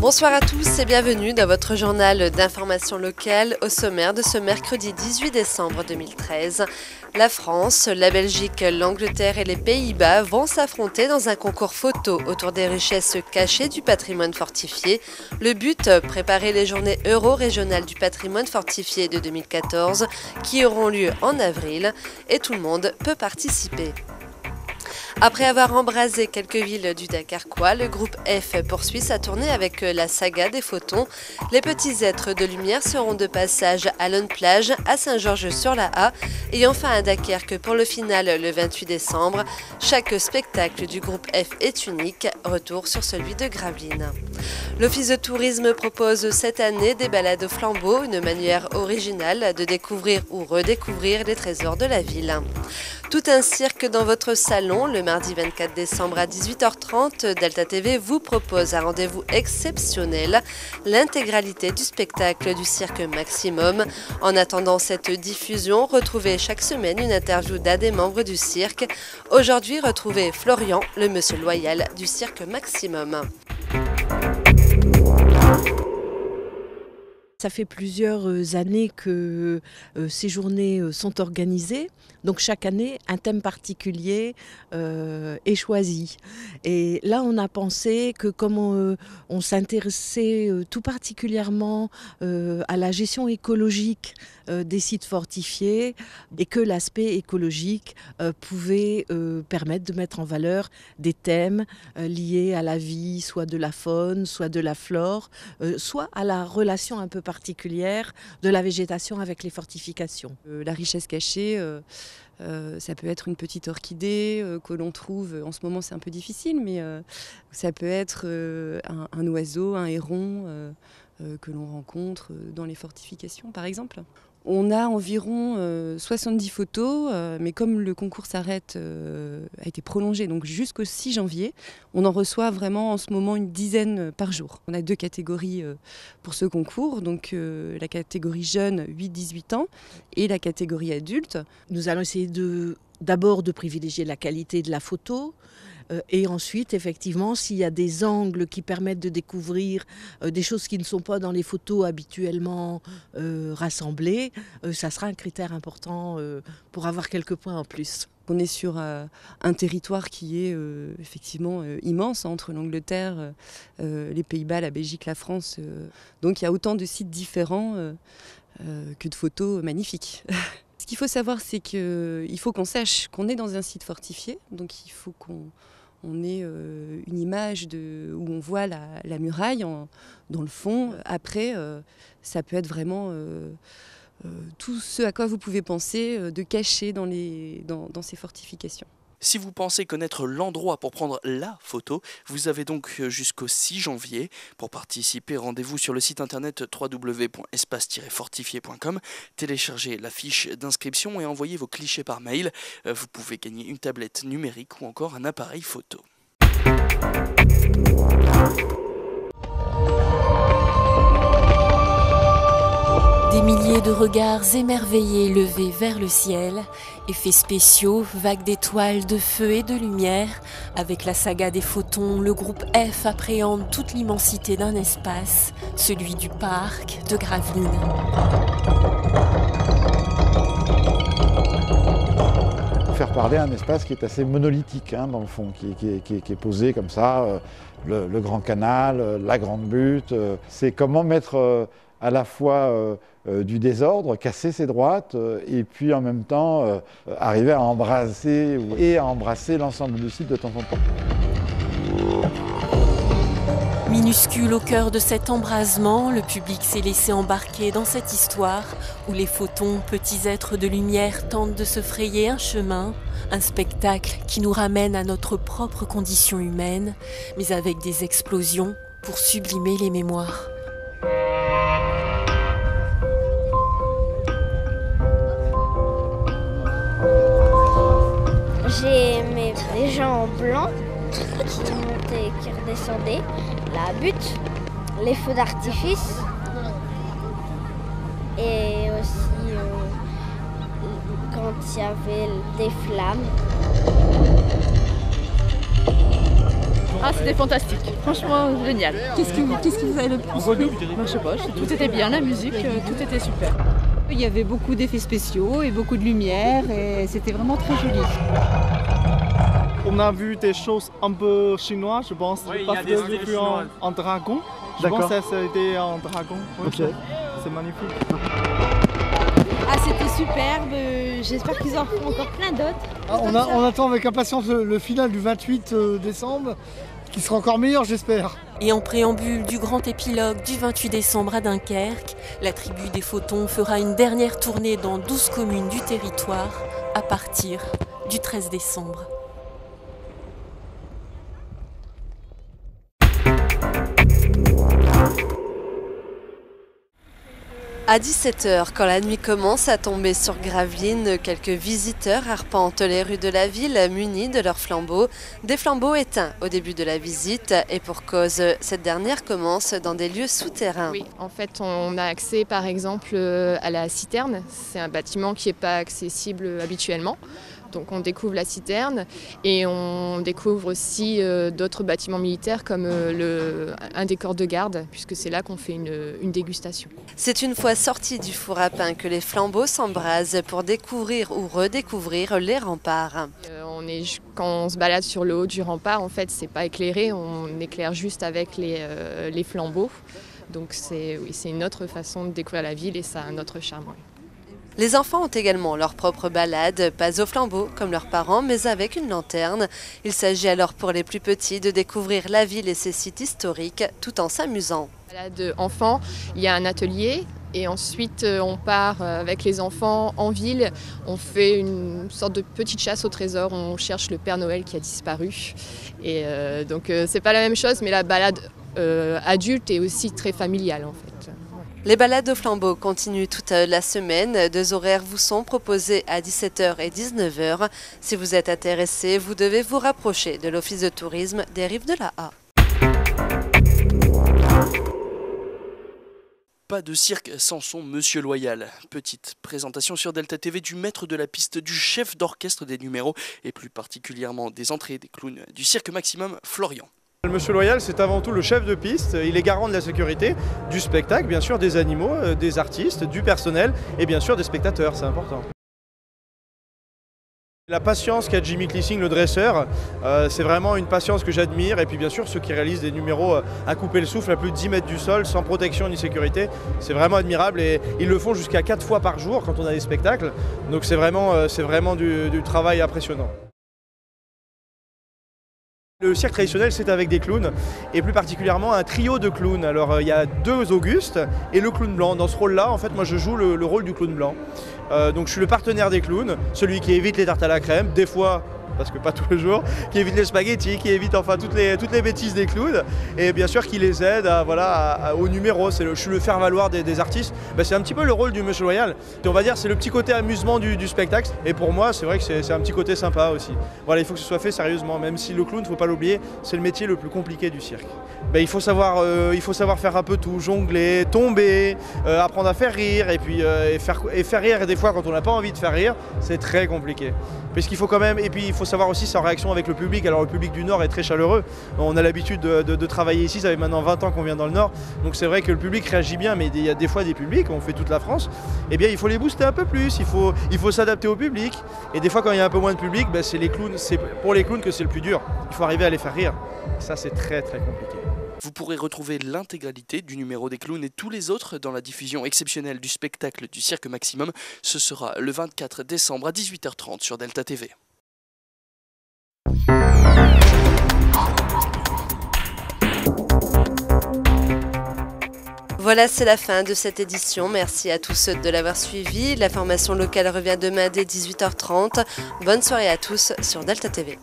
Bonsoir à tous et bienvenue dans votre journal d'information locale. Au sommaire de ce mercredi 18 décembre 2013. La France, la Belgique, l'Angleterre et les Pays-Bas vont s'affronter dans un concours photo autour des richesses cachées du patrimoine fortifié. Le but, préparer les journées euro-régionales du patrimoine fortifié de 2014 qui auront lieu en avril et tout le monde peut participer. Après avoir embrasé quelques villes du Dakarquois, le groupe F poursuit sa tournée avec la saga des photons. Les petits êtres de lumière seront de passage à Lone-Plage, à Saint-Georges-sur-la-Haye et enfin à Dunkerque pour le final le 28 décembre. Chaque spectacle du groupe F est unique, retour sur celui de Gravelines. L'Office de tourisme propose cette année des balades au flambeau, une manière originale de découvrir ou redécouvrir les trésors de la ville. Tout un cirque dans votre salon, le mardi 24 décembre à 18h30, Delta TV vous propose un rendez-vous exceptionnel, l'intégralité du spectacle du cirque Maximum. En attendant cette diffusion, retrouvez chaque semaine une interview d'un des membres du cirque. Aujourd'hui, retrouvez Florian, le monsieur loyal du cirque Maximum. Ça fait plusieurs années que ces journées sont organisées. Donc chaque année, un thème particulier est choisi. Et là, on a pensé que comme on s'intéressait tout particulièrement à la gestion écologique des sites fortifiés et que l'aspect écologique pouvait permettre de mettre en valeur des thèmes liés à la vie, soit de la faune, soit de la flore, soit à la relation un peu particulière de la végétation avec les fortifications. La richesse cachée, ça peut être une petite orchidée que l'on trouve, en ce moment c'est un peu difficile, mais ça peut être un oiseau, un héron que l'on rencontre dans les fortifications par exemple. On a environ 70 photos, mais comme le concours s'arrête, a été prolongé donc jusqu'au 6 janvier, on en reçoit vraiment en ce moment une dizaine par jour. On a 2 catégories pour ce concours, donc la catégorie jeune 8-18 ans et la catégorie adulte. Nous allons essayer d'abord de privilégier la qualité de la photo, et ensuite, effectivement, s'il y a des angles qui permettent de découvrir des choses qui ne sont pas dans les photos habituellement rassemblées, ça sera un critère important pour avoir quelques points en plus. On est sur un territoire qui est effectivement immense entre l'Angleterre, les Pays-Bas, la Belgique, la France. Donc il y a autant de sites différents que de photos magnifiques. Ce qu'il faut savoir, c'est qu'il faut qu'on sache qu'on est dans un site fortifié, donc il faut qu'on ait une image où on voit la muraille dans le fond. Après, ça peut être vraiment tout ce à quoi vous pouvez penser de caché dans ces fortifications. Si vous pensez connaître l'endroit pour prendre la photo, vous avez donc jusqu'au 6 janvier. Pour participer, rendez-vous sur le site internet www.espace-fortifié.com, téléchargez la fiche d'inscription et envoyez vos clichés par mail. Vous pouvez gagner une tablette numérique ou encore un appareil photo. Des milliers de regards émerveillés levés vers le ciel, effets spéciaux, vagues d'étoiles, de feu et de lumière. Avec la saga des photons, le groupe F appréhende toute l'immensité d'un espace, celui du parc de Gravelines. Faire parler un espace qui est assez monolithique dans le fond, qui est posé comme ça, le grand canal, la grande butte. C'est comment mettre à la fois du désordre, casser ses droites et puis en même temps arriver à embrasser l'ensemble du site de temps en temps. Minuscule au cœur de cet embrasement, le public s'est laissé embarquer dans cette histoire où les photons, petits êtres de lumière, tentent de se frayer un chemin, un spectacle qui nous ramène à notre propre condition humaine, mais avec des explosions pour sublimer les mémoires. J'ai des gens en blanc qui montaient et qui redescendaient, la butte, les feux d'artifice et aussi quand il y avait des flammes. Ah, c'était fantastique, franchement génial. Qu'est-ce qui vous a le plus plu? Je sais pas, tout était bien, la musique, tout était super. Il y avait beaucoup d'effets spéciaux et beaucoup de lumière et c'était vraiment très joli. On a vu des choses un peu chinoises, je pense, oui, parce que j'ai vu un dragon. Je pense que c'était un dragon. Oui, okay. C'est magnifique. Ah, c'était superbe, j'espère qu'ils en feront encore plein d'autres. On attend avec impatience le final du 28 décembre, qui sera encore meilleur, j'espère. Et en préambule du grand épilogue du 28 décembre à Dunkerque, la tribu des Photons fera une dernière tournée dans 12 communes du territoire à partir du 13 décembre. À 17 h, quand la nuit commence à tomber sur Gravelines, quelques visiteurs arpentent les rues de la ville munis de leurs flambeaux. Des flambeaux éteints au début de la visite et pour cause, cette dernière commence dans des lieux souterrains. Oui, en fait on a accès par exemple à la citerne. C'est un bâtiment qui n'est pas accessible habituellement. Donc on découvre la citerne et on découvre aussi d'autres bâtiments militaires comme un des corps de garde, puisque c'est là qu'on fait une dégustation. C'est une fois sortis du four à pain que les flambeaux s'embrasent pour découvrir ou redécouvrir les remparts. Quand on se balade sur le haut du rempart, en fait c'est pas éclairé, on éclaire juste avec les flambeaux. Donc c'est une autre façon de découvrir la ville et ça a un autre charme. Oui. Les enfants ont également leur propre balade, pas au flambeau comme leurs parents, mais avec une lanterne. Il s'agit alors pour les plus petits de découvrir la ville et ses sites historiques tout en s'amusant. Balade enfants, il y a un atelier et ensuite on part avec les enfants en ville. On fait une sorte de petite chasse au trésor, on cherche le Père Noël qui a disparu. Et donc c'est pas la même chose, mais la balade adulte est aussi très familiale en fait. Les balades au flambeau continuent toute la semaine. 2 horaires vous sont proposés à 17 h et 19 h. Si vous êtes intéressé, vous devez vous rapprocher de l'Office de tourisme des Rives de la A. Pas de cirque sans son Monsieur Loyal. Petite présentation sur Delta TV du maître de la piste, du chef d'orchestre des numéros et plus particulièrement des entrées des clowns du cirque Maximum, Florian. Le Monsieur Loyal, c'est avant tout le chef de piste, il est garant de la sécurité, du spectacle, bien sûr des animaux, des artistes, du personnel et bien sûr des spectateurs, c'est important. La patience qu'a Jimmy Klissing, le dresseur, c'est vraiment une patience que j'admire. Et puis bien sûr ceux qui réalisent des numéros à couper le souffle à plus de 10 mètres du sol, sans protection ni sécurité, c'est vraiment admirable. Et ils le font jusqu'à 4 fois par jour quand on a des spectacles. Donc c'est vraiment du travail impressionnant. Le cirque traditionnel, c'est avec des clowns, et plus particulièrement un trio de clowns. Alors il y a 2 Augustes et le clown blanc. Dans ce rôle-là, en fait, moi je joue le rôle du clown blanc. Donc je suis le partenaire des clowns, celui qui évite les tartes à la crème, des fois, parce que pas tous les jours, qui évite les spaghettis, qui évite enfin toutes les bêtises des clowns, et bien sûr qui les aide au numéro. Je suis le faire-valoir des artistes. C'est un petit peu le rôle du Monsieur Loyal. Et on va dire c'est le petit côté amusement du spectacle, et pour moi c'est vrai que c'est un petit côté sympa aussi. Voilà, il faut que ce soit fait sérieusement, même si le clown, faut pas l'oublier, c'est le métier le plus compliqué du cirque. Il faut savoir faire un peu tout, jongler, tomber, apprendre à faire rire, et puis faire rire, et des fois quand on n'a pas envie de faire rire, c'est très compliqué. Puisqu'il faut quand même, et puis il faut savoir aussi sa réaction avec le public. Alors le public du Nord est très chaleureux, on a l'habitude de travailler ici, ça fait maintenant 20 ans qu'on vient dans le Nord, donc c'est vrai que le public réagit bien, mais il y a des fois des publics, on fait toute la France, et bien il faut les booster un peu plus, il faut s'adapter au public, et des fois quand il y a un peu moins de public, c'est pour les clowns que c'est le plus dur, il faut arriver à les faire rire, et ça c'est très très compliqué. Vous pourrez retrouver l'intégralité du numéro des clowns et tous les autres dans la diffusion exceptionnelle du spectacle du Cirque Maximum. Ce sera le 24 décembre à 18 h 30 sur Delta TV. Voilà, c'est la fin de cette édition. Merci à tous de l'avoir suivi. L'information locale revient demain dès 18 h 30. Bonne soirée à tous sur Delta TV.